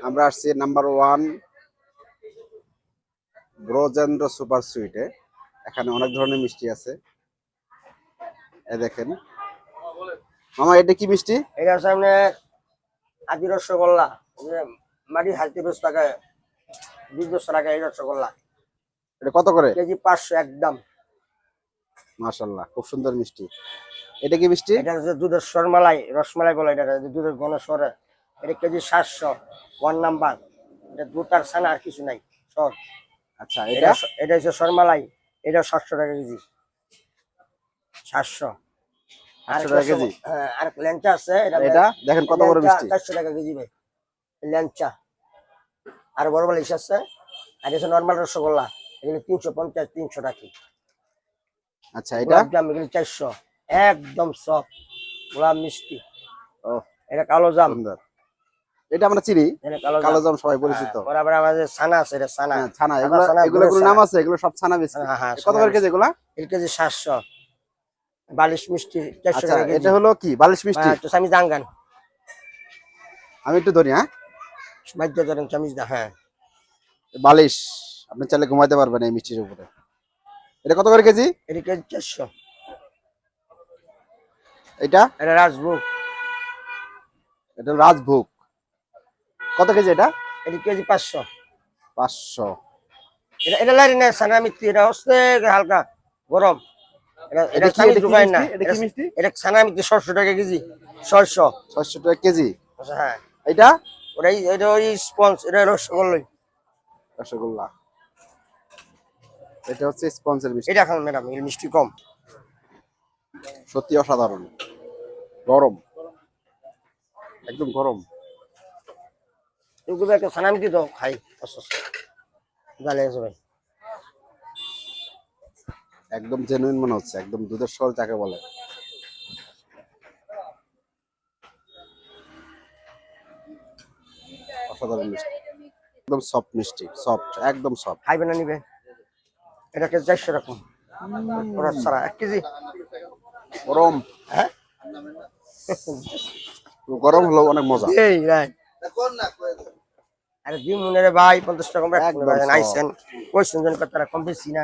আমরা আসছি number 1 Brajendra super সুইটে। এখানে অনেক ধরনের মিষ্টি আছে। এই দেখেন মামা, এটা কি মিষ্টি? এটা সামনে আদি রসগোল্লা, মাটি হালতি 20 টাকা, 20 টাকা এই রসগোল্লা। এটা কত করে? কেজি 500 একদম। মাশাআল্লাহ, খুব সুন্দর মিষ্টি। এটা কি মিষ্টি? এটা হচ্ছে দুধের সরমালাই, রসমালাই বলে এটা, দুধের ঘন সরে। এটা কেজি 700, 1 নাম্বার। এটা দুধ আর ছানা আর কিছু নাই, সর। আচ্ছা, এটা এটা হচ্ছে সরমালাই, এটা 700 টাকা কেজি। 700 টাকা কেজি। হ্যাঁ, আর ল্যাংচা আছে, এটা দেখেন কত বড় মিষ্টি। 400 টাকা কেজি ভাই ল্যাংচা। আর বড় বড় ইস আছে। আর এটা নরমাল রসগোল্লা, এগুলো 350, 300 টাকা। আচ্ছা, এটা জাম এগুলো 400, একদম সফট গোলাপ মিষ্টি। ও, এটা কালো জাম। সুন্দর। এটা আমরা চিনি, কালো জাম সবাই পরিচিত। বরাবর আমাদের ছানা আছে, এটা ছানা। হ্যাঁ, ছানা। এগুলো কোনো নাম আছে? এগুলো সব ছানা বিস্কুট। কত করে কেজি এগুলা? এর কেজি 700। বালিশ মিষ্টি 400 আচ্ছা, টাকা কেজি। এটা হলো কি বালিশ মিষ্টি? তো আমি জাঙ্গান, আমি একটু ধরি। হ্যাঁ, মাইদ্য ধরেন চামিজ দা। হ্যাঁ, বালিশ আপনি চাইলে ঘুমাইতে পারবেন এই মিষ্টির উপরে। এটা কত করে কেজি? এটা কেজি 400। এটা এটা রাজভোগ। এটা রাজভোগ। কত কেজি এটা? এটা কেজি 500। 500। এটা লাইন না ছানা মিষ্টি, এটা হচ্ছে হালকা গরম। এটা এটা কি চামিজ ঢুকায় না। এটা কি মিষ্টি? এটা ছানা মিষ্টি 600 টাকা কেজি। 600। 600 টাকা কেজি। হ্যাঁ, এটা এটা ওই স্পঞ্জ, এটা রসগোল্লা। রসগোল্লা। এটা হচ্ছে স্পঞ্জের মিষ্টি। এটা খান ম্যাডাম, এর মিষ্টি কম। সত্যি অসাধারণ। গরম, একদম গরম। এগুলো একটা ছানা মিষ্টি তো খাই, জালে আছে ভাই। একদম জেনুইন মনে হচ্ছে, একদম দুধের স্বর যাকে বলে। অসাধারণ মিষ্টি, একদম সফট মিষ্টি, সফট, একদম সফট। খাইবে না নিবে? এটা কেজি 400 টাকা। ওরা ছাড়া 1 কেজি। গরম। হ্যাঁ, গরম হলো অনেক মজা। এই রাইট। আরে দিন মনে রে ভাই 50 টাকা কম রাখবেন। একদম আইছেন কইছেন জন কত টাকা কম বেশি না।